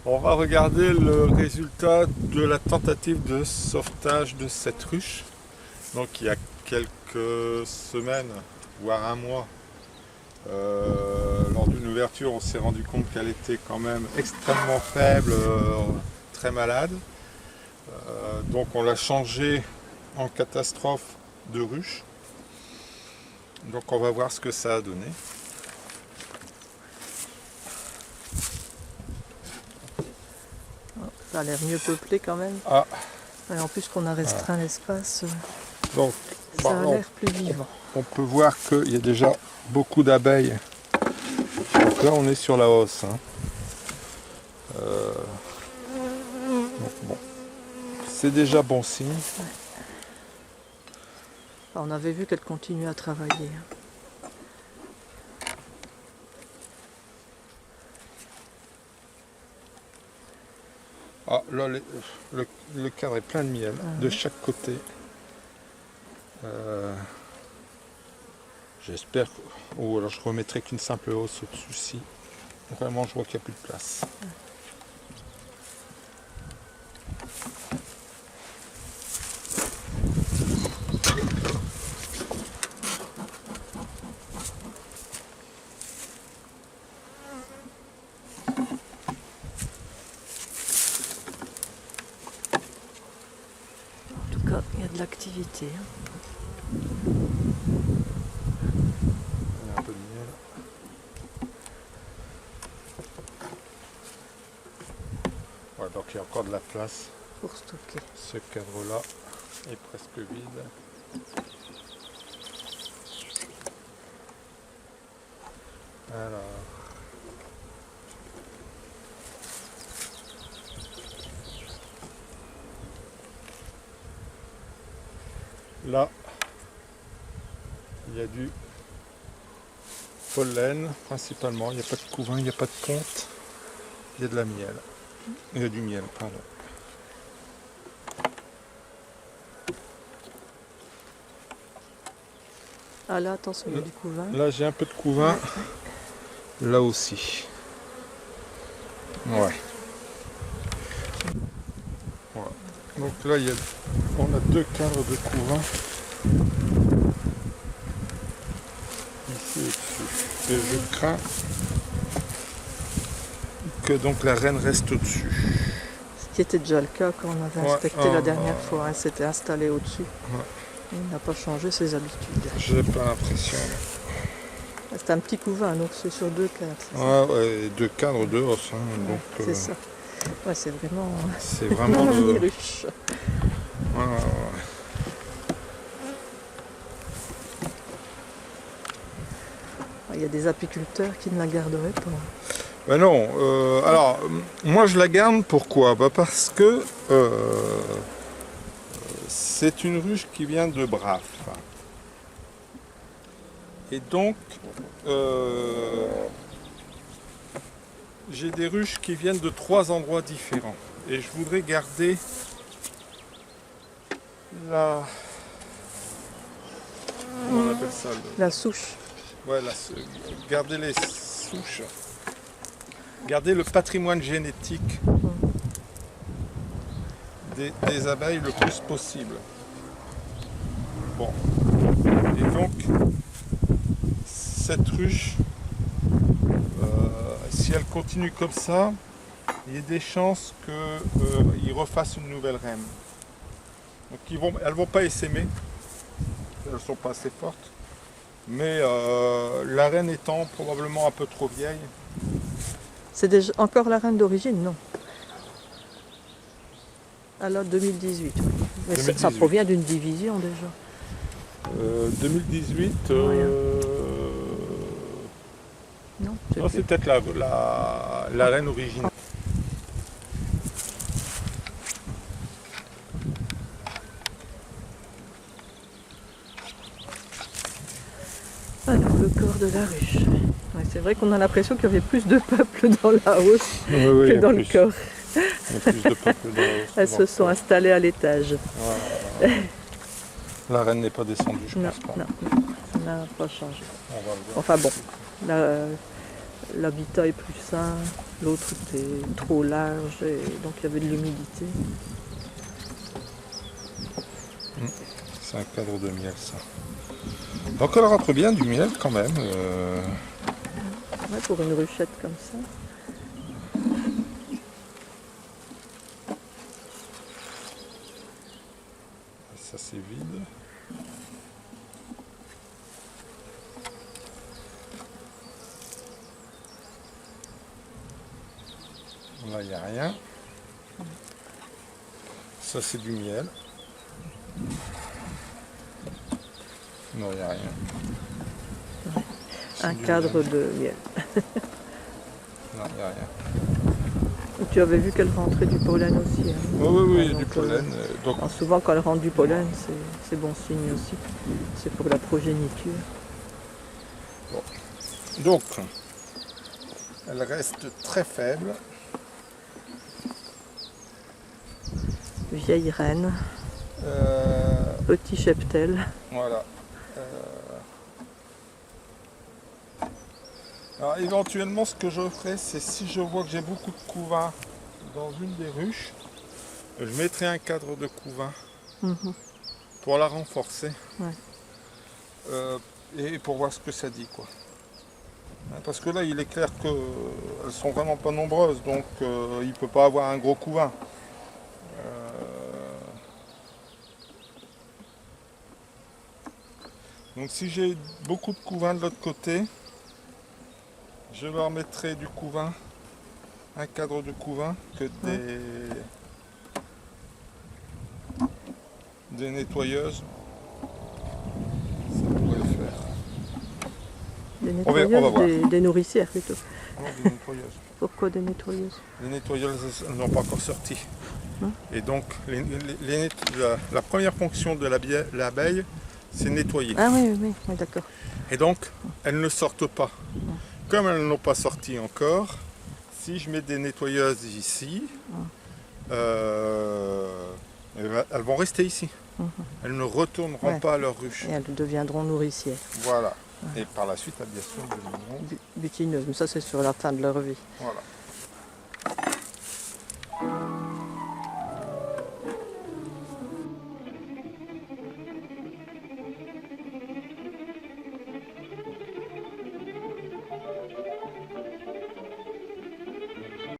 On va regarder le résultat de la tentative de sauvetage de cette ruche. Donc il y a quelques semaines, voire un mois, lors d'une ouverture, on s'est rendu compte qu'elle était quand même extrêmement faible, très malade. Donc on l'a changée en catastrophe de ruche. Donc on va voir ce que ça a donné. Ça a l'air mieux peuplé quand même. Ah. Et en plus qu'on a restreint l'espace, Donc, ça a l'air plus vivant. On peut voir qu'il y a déjà beaucoup d'abeilles. Donc là on est sur la hausse. Donc bon, c'est déjà bon signe. Ouais. On avait vu qu'elle continuait à travailler. Ah, là, le cadre est plein de miel, de chaque côté. J'espère que... Oh, alors je remettrai qu'une simple hausse au-dessus. Si vraiment je vois qu'il n'y a plus de place. En tout cas, il y a de l'activité. Il y a un peu de miel. Ouais, donc il y a encore de la place. Pour stocker. Ce cadre-là est presque vide. Alors... Là, il y a du pollen principalement, il n'y a pas de couvain, il n'y a pas de ponte, il y a de la miel. Il y a du miel, pardon. Ah là, attention, il y a du couvain. Là, j'ai un peu de couvain. Là aussi. Ouais. Voilà. Donc là, on a deux cadres de couvain. Ici au-dessus. Et je crains que donc la reine reste au-dessus. Ce qui était déjà le cas quand on avait inspecté la dernière fois. Elle s'était installée au-dessus. Ouais. Il n'a pas changé ses habitudes. J'ai pas l'impression. C'est un petit couvain, donc c'est sur deux cadres. Ouais, deux cadres de hausse. Donc, c'est ça. Ouais, c'est vraiment. C'est vraiment une ruche. Ouais. Il y a des apiculteurs qui ne la garderaient pas. Ben non. Alors, moi je la garde. Pourquoi? Parce que c'est une ruche qui vient de Braf. Et donc, j'ai des ruches qui viennent de 3 endroits différents. Et je voudrais garder la... Comment on appelle ça La souche. Ouais, garder les souches. Garder le patrimoine génétique des abeilles le plus possible. Bon. Et donc, cette ruche, si elle continue comme ça, il y a des chances qu'ils refassent une nouvelle reine. Donc elles ne vont pas essaimer, elles ne sont pas assez fortes, mais la reine étant probablement un peu trop vieille. C'est déjà encore la reine d'origine, non? Alors 2018, oui. Mais 2018. Ça provient d'une division déjà. 2018, non, c'est peut-être la reine originale. Alors, le corps de la ruche. Ouais, c'est vrai qu'on a l'impression qu'il y avait plus de peuple dans la hausse que dans le corps. Il y a plus de peuple dans la hausse. Elles se sont installées à l'étage. Voilà. La reine n'est pas descendue, je pense pas. Non, ça n'a pas changé. On va le voir. Enfin bon, l'habitat est plus sain, l'autre était trop large et donc il y avait de l'humidité. C'est un cadre de miel ça. Donc elle rentre bien du miel quand même. Ouais, pour une ruchette comme ça. Ça c'est vide. Là il n'y a rien. Ça c'est du miel. Non, il n'y a rien. Un cadre de miel. Non, il n'y a rien. Tu avais vu qu'elle rentrait du pollen aussi. Hein. Oui, il y a Donc, du pollen. Donc, souvent quand elle rentre du pollen, c'est bon signe aussi. C'est pour la progéniture. donc, elle reste très faible. Vieille reine. Petit cheptel. Voilà. Alors éventuellement ce que je ferai, c'est si je vois que j'ai beaucoup de couvains dans une des ruches, je mettrai un cadre de couvain pour la renforcer. Ouais. Et pour voir ce que ça dit quoi. Parce que là il est clair qu'elles sont vraiment pas nombreuses, donc il ne peut pas avoir un gros couvain. Donc si j'ai beaucoup de couvains de l'autre côté, je leur mettrai du couvain, un cadre de couvain, que des nettoyeuses. Ça pourrait le faire. Des nettoyeuses, on va voir. Des nourricières plutôt. Non, des nettoyeuses. Pourquoi des nettoyeuses? Les nettoyeuses n'ont pas encore sorti. Et donc la première fonction de l'abeille, c'est nettoyer. Ah oui, d'accord. Et donc, elles ne sortent pas. Comme elles n'ont pas sorti encore, si je mets des nettoyeuses ici, elles vont rester ici. Elles ne retourneront pas à leur ruche. Et elles deviendront nourricières. Voilà. Et par la suite, elles bien sûr deviendront Butineuses, mais ça c'est sur la fin de leur vie. Voilà.